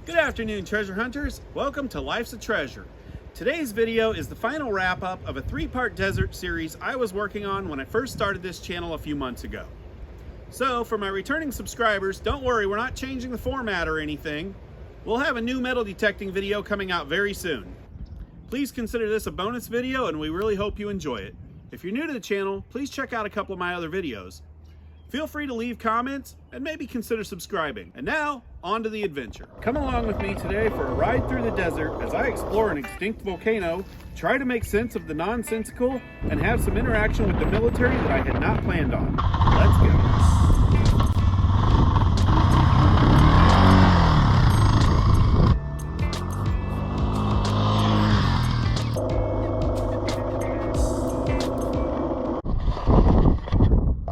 Good afternoon, treasure hunters. Welcome to Life's a Treasure. Today's video is the final wrap-up of a three-part desert series I was working on when I first started this channel a few months ago. So, for my returning subscribers, don't worry, we're not changing the format or anything. We'll have a new metal detecting video coming out very soon. Please consider this a bonus video, and we really hope you enjoy it. If you're new to the channel, please check out a couple of my other videos. Feel free to leave comments and maybe consider subscribing. And now, on to the adventure. Come along with me today for a ride through the desert as I explore an extinct volcano, try to make sense of the nonsensical, and have some interaction with the military that I had not planned on. Let's go.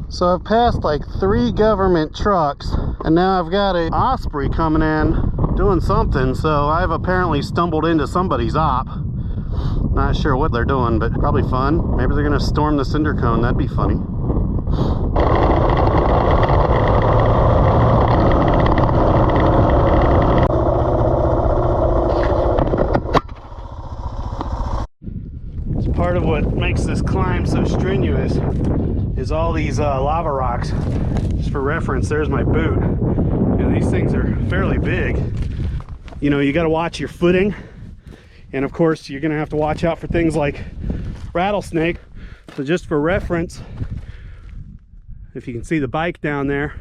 So I've passed like 3 government trucks, and now I've got an Osprey coming in doing something. So I've apparently stumbled into somebody's op. Not sure what they're doing, but probably fun. Maybe they're gonna storm the cinder cone. That'd be funny. It's part of what makes this climb so strenuous is all these lava rocks. Just for reference, there's my boot. You know, these things are fairly big. You know, you got to watch your footing, and of course you're gonna have to watch out for things like rattlesnake. So just for reference, if you can see the bike down there,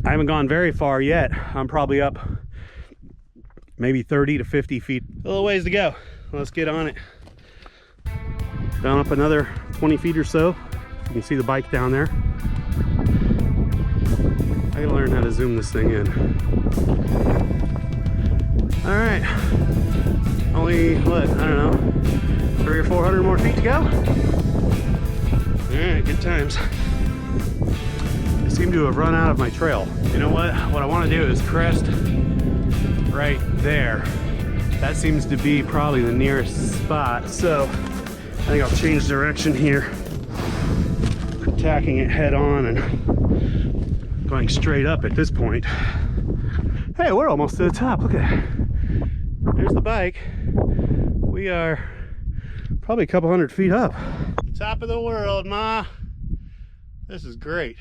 I haven't gone very far yet. I'm probably up maybe 30 to 50 feet. A little ways to go. Let's get on it. Down up another 20 feet or so. You can see the bike down there. I gotta learn how to zoom this thing in. All right, only what, I don't know, 300 or 400 more feet to go. All right, good times. I seem to have run out of my trail. You know what I want to do is crest right there. That seems to be probably the nearest spot. So I think I'll change direction here, attacking it head on and going straight up at this point. Hey, we're almost to the top. Look at that. There's the bike. We are probably a couple hundred feet up. Top of the world, Ma. This is great.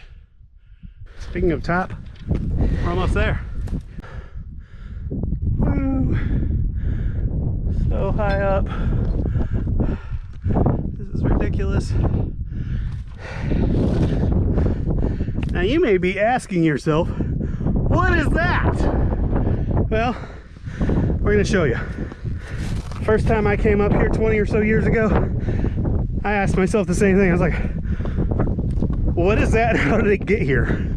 Speaking of top, we're almost there. Woo. So high up. This is ridiculous. Now you may be asking yourself, what is that? Well, we're gonna show you. First time I came up here 20 or so years ago, I asked myself the same thing. I was like, what is that? How did it get here?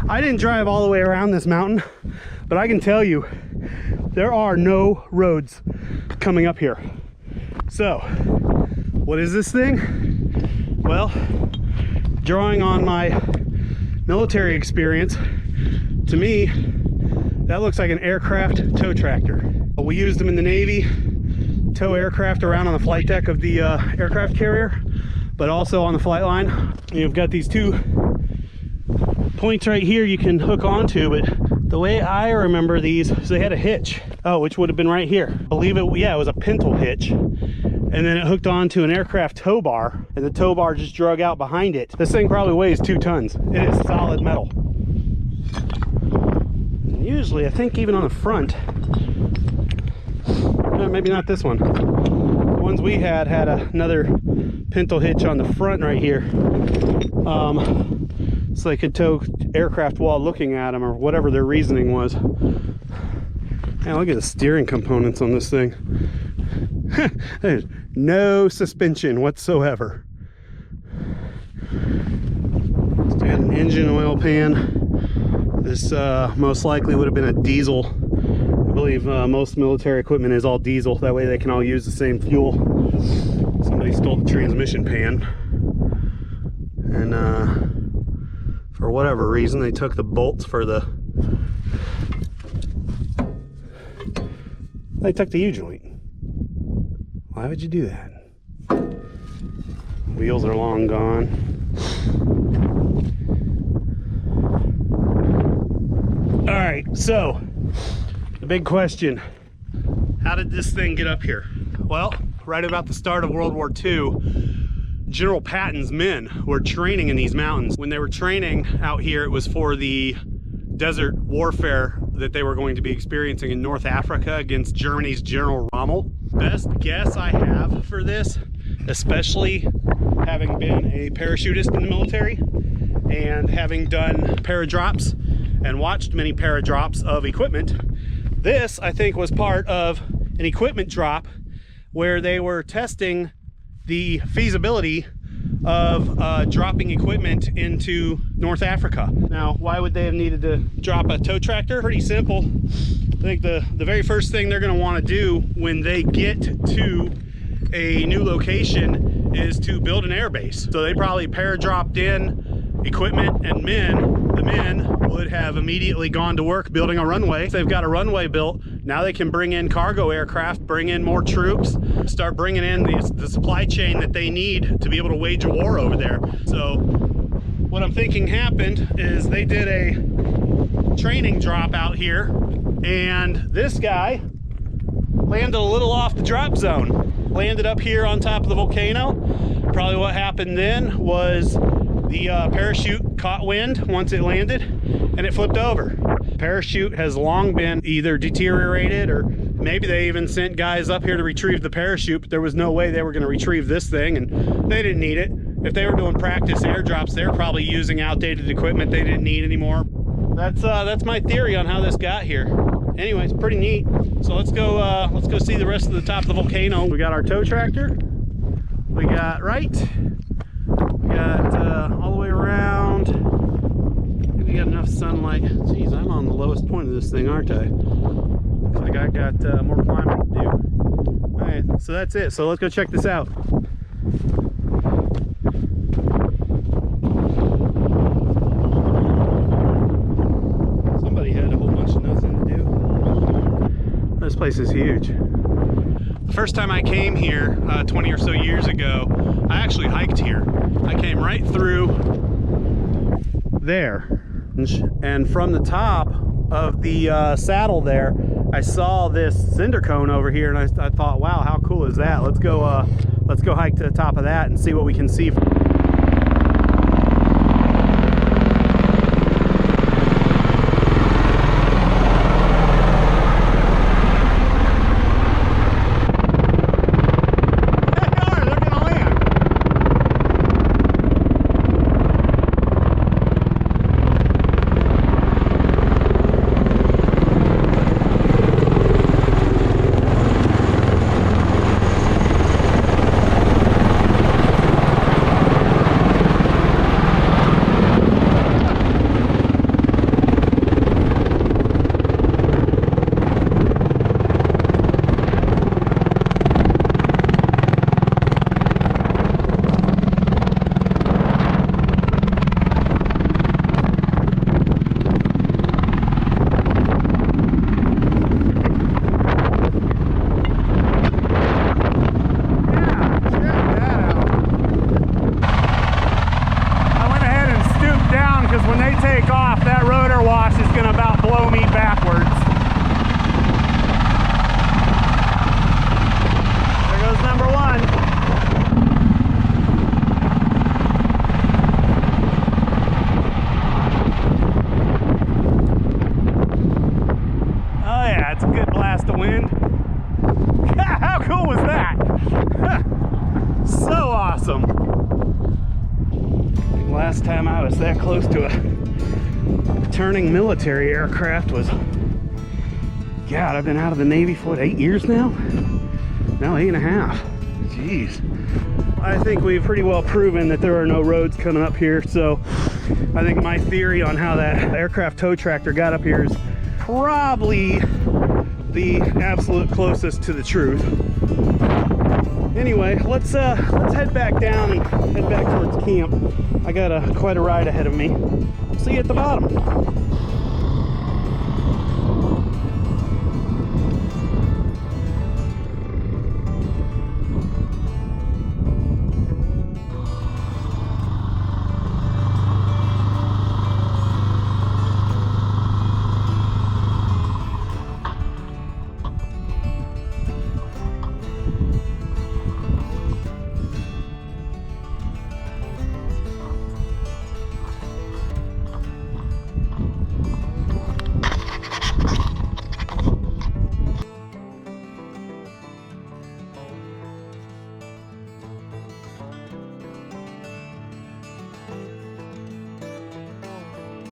I didn't drive all the way around this mountain, but I can tell you, there are no roads coming up here. So, what is this thing? Well, drawing on my military experience, to me, that looks like an aircraft tow tractor. We used them in the Navy, tow aircraft around on the flight deck of the aircraft carrier, but also on the flight line. You've got these 2 points right here you can hook onto, but the way I remember these is they had a hitch. Oh, which would have been right here. I believe it, yeah, it was a pintle hitch. And then it hooked onto an aircraft tow bar, and the tow bar just drug out behind it. This thing probably weighs 2 tons. It is solid metal. And usually, I think even on the front, maybe not this one. The ones we had another pintle hitch on the front right here. So they could tow aircraft while looking at them, or whatever their reasoning was. Man, look at the steering components on this thing. There's no suspension whatsoever. Let's do an engine oil pan. This most likely would have been a diesel. I believe most military equipment is all diesel. That way they can all use the same fuel. Somebody stole the transmission pan. And for whatever reason, they took the bolts for the... They took the U-joint. Why would you do that? Wheels are long gone. All right, so the big question, how did this thing get up here? Well, right about the start of World War II, General Patton's men were training in these mountains. When they were training out here, it was for the desert warfare that they were going to be experiencing in North Africa against Germany's General Rommel. Best guess I have for this, especially having been a parachutist in the military and having done paradrops and watched many paradrops of equipment, this I think was part of an equipment drop where they were testing the feasibility of dropping equipment into North Africa. Now, why would they have needed to drop a tow tractor? Pretty simple. I think the very first thing they're going to want to do when they get to a new location is to build an air base. So they probably paradropped in equipment and men. The men would have immediately gone to work building a runway. If they've got a runway built, now they can bring in cargo aircraft, bring in more troops, start bringing in the supply chain that they need to be able to wage a war over there. So what I'm thinking happened is they did a training drop out here, and this guy landed a little off the drop zone. Landed up here on top of the volcano. Probably what happened then was the parachute caught wind once it landed and it flipped over. Parachute has long been either deteriorated, or maybe they even sent guys up here to retrieve the parachute, but there was no way they were going to retrieve this thing, and they didn't need it. If they were doing practice airdrops, they were probably using outdated equipment they didn't need anymore. That's my theory on how this got here. Anyway, it's pretty neat. So let's go see the rest of the top of the volcano. We got our tow tractor. We got right. We got all the way around. We got enough sunlight. Geez, I'm on the lowest point of this thing, aren't I? Looks like I got more climbing to do. All right, so that's it. So let's go check this out. Somebody had a whole bunch of nothing to do. This place is huge. The first time I came here 20 or so years ago, I actually hiked here. I came right through there, and from the top of the saddle there, I saw this cinder cone over here, and I thought, wow, how cool is that? Let's go hike to the top of that and see what we can see. Last time I was that close to a returning military aircraft was, God, I've been out of the Navy for what, 8 years now? No, 8.5. Jeez. I think we've pretty well proven that there are no roads coming up here, so I think my theory on how that aircraft tow tractor got up here is probably the absolute closest to the truth. Anyway, let's head back down and head back towards camp. I got quite a ride ahead of me. See you at the bottom.